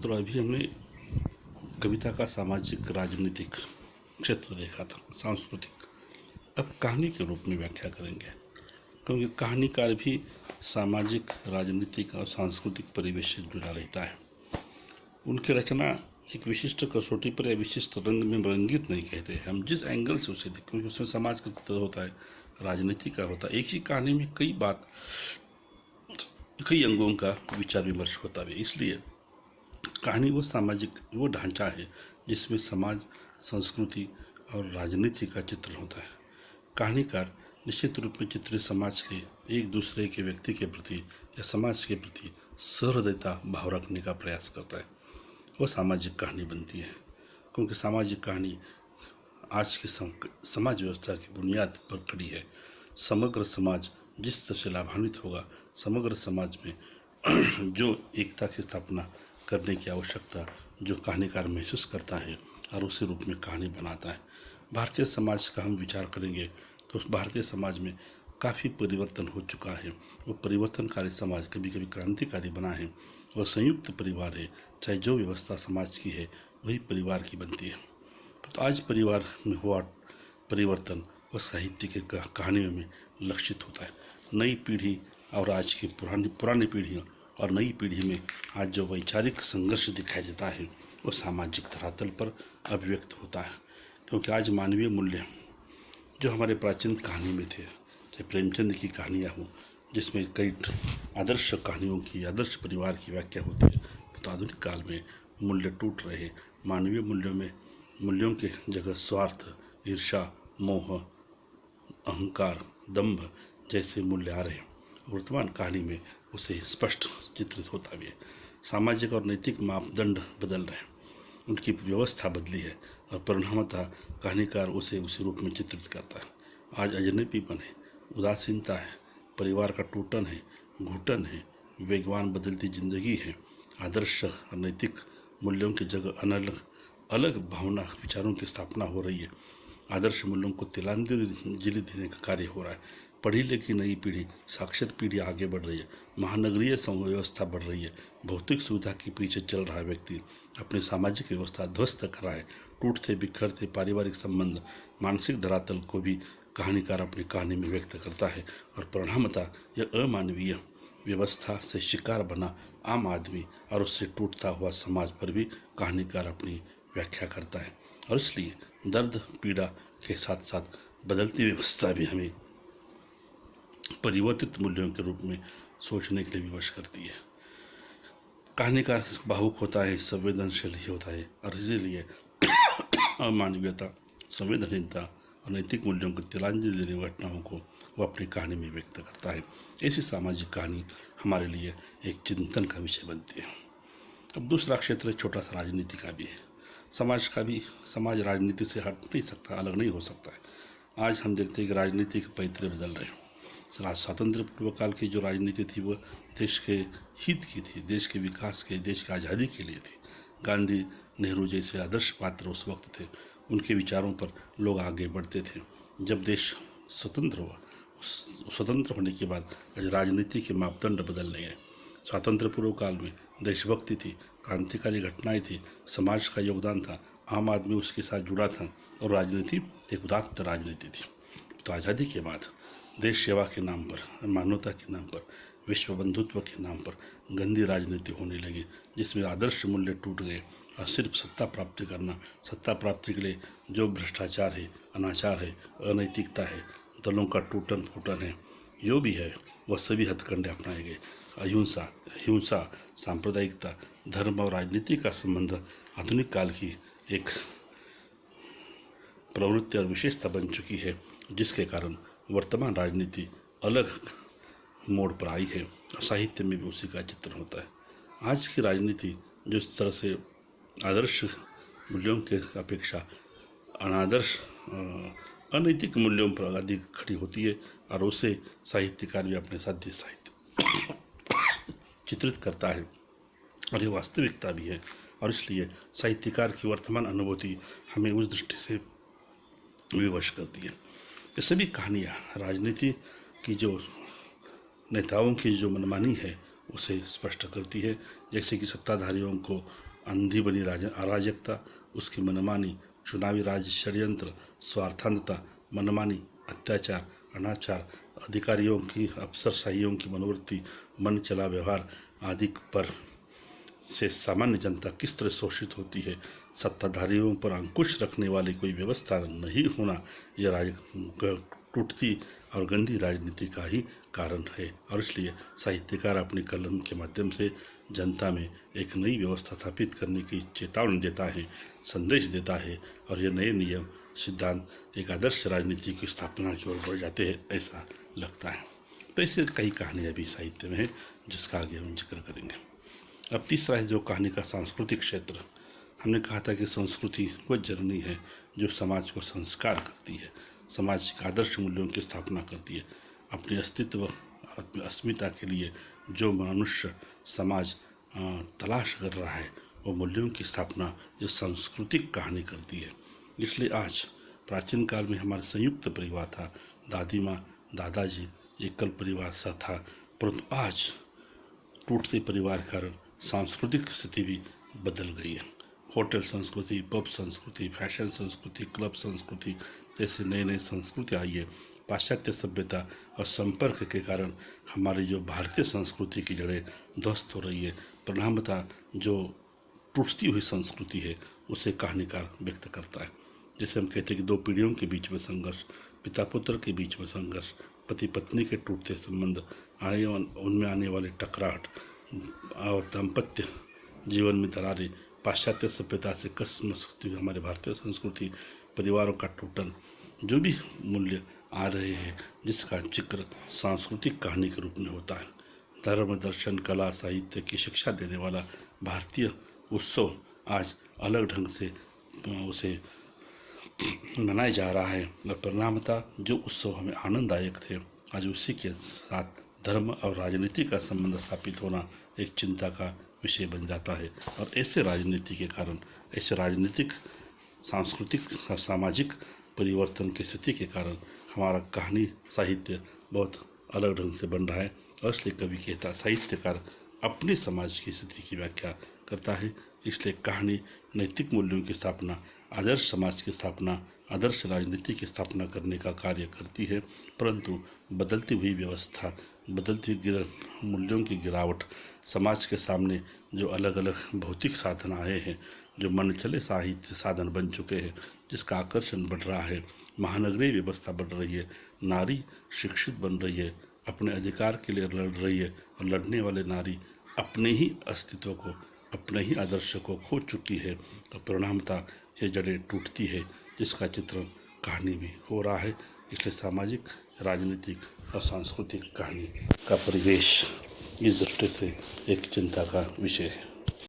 मित्रों, अभी हमने कविता का सामाजिक राजनीतिक क्षेत्र देखा था, सांस्कृतिक। अब कहानी के रूप में व्याख्या करेंगे, क्योंकि कहानीकार भी सामाजिक, राजनीतिक और सांस्कृतिक परिवेश से जुड़ा रहता है। उनकी रचना एक विशिष्ट कसौटी पर या विशिष्ट रंग में रंगित नहीं कहते। हम जिस एंगल से उसे देखें, क्योंकि उसमें समाज का चित्र होता है, राजनीति का होता है। एक ही कहानी में कई अंगों का विचार विमर्श होता है। इसलिए कहानी वो सामाजिक वो ढांचा है जिसमें समाज, संस्कृति और राजनीति का चित्र होता है। कहानीकार निश्चित रूप में चित्रित समाज के एक दूसरे के व्यक्ति के प्रति या समाज के प्रति सहृदयता भाव रखने का प्रयास करता है। वो सामाजिक कहानी बनती है, क्योंकि सामाजिक कहानी आज की समाज व्यवस्था की बुनियाद पर खड़ी है। समग्र समाज जिस तरह से लाभान्वित होगा, समग्र समाज में जो एकता की स्थापना करने की आवश्यकता जो कहानीकार महसूस करता है और उसी रूप में कहानी बनाता है। भारतीय समाज का हम विचार करेंगे तो भारतीय समाज में काफ़ी परिवर्तन हो चुका है। वो परिवर्तनकारी समाज कभी कभी क्रांतिकारी बना है। वो संयुक्त परिवार है, चाहे जो व्यवस्था समाज की है वही परिवार की बनती है। तो आज परिवार में हुआ परिवर्तन वो साहित्य के कहानियों में लक्षित होता है। नई पीढ़ी और आज की पुरानी पीढ़ियों और नई पीढ़ी में आज जो वैचारिक संघर्ष दिखाई देता है वो सामाजिक धरातल पर अभिव्यक्त होता है। क्योंकि आज मानवीय मूल्य जो हमारे प्राचीन कहानी में थे, चाहे प्रेमचंद की कहानियाँ हों जिसमें कई आदर्श कहानियों की, आदर्श परिवार की व्याख्या होती है, तो आधुनिक काल में मूल्य टूट रहे। मानवीय मूल्यों के जगह स्वार्थ, ईर्ष्या, मोह, अहंकार, दंभ जैसे मूल्य आ रहे। वर्तमान कहानी में उसे स्पष्ट चित्रित होता भी है। सामाजिक और नैतिक मापदंड बदल रहे हैं, उनकी व्यवस्था बदली है और परिणामतः कहानीकार उसे उसी रूप में चित्रित करता है। आज अजनबीपन है, उदासीनता है, परिवार का टूटन है, घुटन है, वेगवान बदलती जिंदगी है। आदर्श और नैतिक मूल्यों की जगह अलग भावना विचारों की स्थापना हो रही है। आदर्श मूल्यों को तिलांजलि देने का कार्य हो रहा है। पढ़ी लिखी नई पीढ़ी, साक्षर पीढ़ी आगे बढ़ रही है। महानगरीय व्यवस्था बढ़ रही है। भौतिक सुविधा के पीछे चल रहा व्यक्ति अपनी सामाजिक व्यवस्था ध्वस्त कर रहा है। टूटते बिखरते पारिवारिक संबंध, मानसिक धरातल को भी कहानीकार अपनी कहानी में व्यक्त करता है और परिणामतः यह अमानवीय व्यवस्था से शिकार बना आम आदमी और उससे टूटता हुआ समाज पर भी कहानीकार अपनी व्याख्या करता है। और इसलिए दर्द पीड़ा के साथ साथ बदलती व्यवस्था भी हमें परिवर्तित मूल्यों के रूप में सोचने के लिए विवश करती है। कहानीकार भावुक होता है, संवेदनशील ही होता है और इसीलिए अमानवीयता, संवेदनहीनता और नैतिक मूल्यों को तिलांजलि देने घटनाओं को वो अपनी कहानी में व्यक्त करता है। ऐसी सामाजिक कहानी हमारे लिए एक चिंतन का विषय बनती है। अब दूसरा क्षेत्र छोटा सा राजनीति का भी है। समाज राजनीति से हट नहीं सकता, अलग नहीं हो सकता है। आज हम देखते हैं कि राजनीति के पैतरे बदल रहे हैं। स्वातंत्र पूर्व काल की जो राजनीति थी वो देश के हित की थी, देश के विकास के, देश की आज़ादी के लिए थी। गांधी, नेहरू जैसे आदर्श पात्र उस वक्त थे, उनके विचारों पर लोग आगे बढ़ते थे। जब देश स्वतंत्र हुआ, स्वतंत्र होने के बाद राजनीति के मापदंड बदलने गए। स्वातंत्र पूर्व काल में देशभक्ति थी, क्रांतिकारी घटनाएं थी, समाज का योगदान था, आम आदमी उसके साथ जुड़ा था और राजनीति एक उदात्त राजनीति थी। तो आज़ादी के बाद देश सेवा के नाम पर, मानवता के नाम पर, विश्व बंधुत्व के नाम पर गंदी राजनीति होने लगी, जिसमें आदर्श मूल्य टूट गए और सिर्फ सत्ता प्राप्ति के लिए जो भ्रष्टाचार है, अनाचार है, अनैतिकता है, दलों का टूटन फूटन है, जो भी है वह सभी हथकंडे अपनाए गए। हिंसा, सांप्रदायिकता, धर्म और राजनीति का संबंध आधुनिक काल की एक प्रवृत्ति और विशेषता बन चुकी है, जिसके कारण वर्तमान राजनीति अलग मोड़ पर आई है और साहित्य में भी उसी का चित्र होता है। आज की राजनीति जो इस तरह से आदर्श मूल्यों के अपेक्षा अनादर्श अनैतिक मूल्यों पर अधिक खड़ी होती है और उसे साहित्यकार भी अपने साथ साहित्य चित्रित करता है और ये वास्तविकता भी है। और इसलिए साहित्यकार की वर्तमान अनुभूति हमें उस दृष्टि से विवश करती है। ये सभी कहानियाँ राजनीति की जो नेताओं की जो मनमानी है उसे स्पष्ट करती है। जैसे कि सत्ताधारियों को अंधी बनी अराजकता, उसकी मनमानी, चुनावी राज षड्यंत्र, स्वार्थांधता, मनमानी, अत्याचार, अनाचार, अधिकारियों की अफसरशाहियों की मनोवृत्ति, मन चला व्यवहार आदि पर से सामान्य जनता किस तरह शोषित होती है, सत्ताधारियों पर अंकुश रखने वाली कोई व्यवस्था नहीं होना, यह टूटती और गंदी राजनीति का ही कारण है। और इसलिए साहित्यकार अपनी कलम के माध्यम से जनता में एक नई व्यवस्था स्थापित करने की चेतावनी देता है, संदेश देता है, और ये नए नियम सिद्धांत एक आदर्श राजनीति की स्थापना की ओर बढ़ जाते हैं, ऐसा लगता है। तो ऐसे कई कहानियाँ भी साहित्य में है, जिसका आगे हम जिक्र करेंगे। अब तीसरा है जो कहानी का सांस्कृतिक क्षेत्र। हमने कहा था कि संस्कृति वह जननी है जो समाज को संस्कार करती है, समाज के आदर्श मूल्यों की स्थापना करती है। अपने अस्तित्व और अपनी अस्मिता के लिए जो मनुष्य समाज तलाश कर रहा है, वो मूल्यों की स्थापना जो सांस्कृतिक कहानी करती है। इसलिए आज प्राचीन काल में हमारा संयुक्त परिवार था, दादी माँ, दादाजी, एकल परिवार सा था, परंतु आज टूटते परिवार के कारण सांस्कृतिक स्थिति भी बदल गई है। होटल संस्कृति, पब संस्कृति, फैशन संस्कृति, क्लब संस्कृति जैसे नई नई संस्कृति आई है। पाश्चात्य सभ्यता और संपर्क के कारण हमारी जो भारतीय संस्कृति की जड़ें ध्वस्त हो रही है। परिणामतः जो टूटती हुई संस्कृति है उसे कहानीकार व्यक्त करता है। जैसे हम कहते हैं कि दो पीढ़ियों के बीच में संघर्ष, पिता पुत्र के बीच में संघर्ष, पति पत्नी के टूटते संबंध, उनमें आने वाले टकराहट और दाम्पत्य जीवन में दरारें, पाश्चात्य सभ्यता से कसमस हमारे भारतीय संस्कृति, परिवारों का टूटन, जो भी मूल्य आ रहे हैं जिसका जिक्र सांस्कृतिक कहानी के रूप में होता है। धर्म, दर्शन, कला, साहित्य की शिक्षा देने वाला भारतीय उत्सव आज अलग ढंग से उसे मनाया जा रहा है, और परिणामतः जो उत्सव हमें आनंददायक थे, आज उसी के साथ धर्म और राजनीति का संबंध स्थापित होना एक चिंता का विषय बन जाता है। और ऐसे राजनीति के कारण, ऐसे राजनीतिक, सांस्कृतिक और सामाजिक परिवर्तन की स्थिति के कारण हमारा कहानी साहित्य बहुत अलग ढंग से बन रहा है। और इसलिए कवि कहता, साहित्यकार अपने समाज की स्थिति की व्याख्या करता है। इसलिए कहानी नैतिक मूल्यों की स्थापना, आदर्श समाज की स्थापना, आदर्श राजनीति की स्थापना करने का कार्य करती है। परंतु बदलती हुई व्यवस्था, बदलती मूल्यों की गिरावट, समाज के सामने जो अलग अलग भौतिक साधन आए हैं, जो मन चले साहित्य साधन बन चुके हैं, जिसका आकर्षण बढ़ रहा है, महानगरीय व्यवस्था बढ़ रही है, नारी शिक्षित बन रही है, अपने अधिकार के लिए लड़ रही है, और लड़ने वाले नारी अपने ही अस्तित्व को, अपने ही आदर्श को खो चुकी है। तो परिणामतः ये जड़ें टूटती है, जिसका चित्रण कहानी में हो रहा है। इसलिए सामाजिक, राजनीतिक और सांस्कृतिक कहानी का परिवेश इस दृष्टि से एक चिंता का विषय है।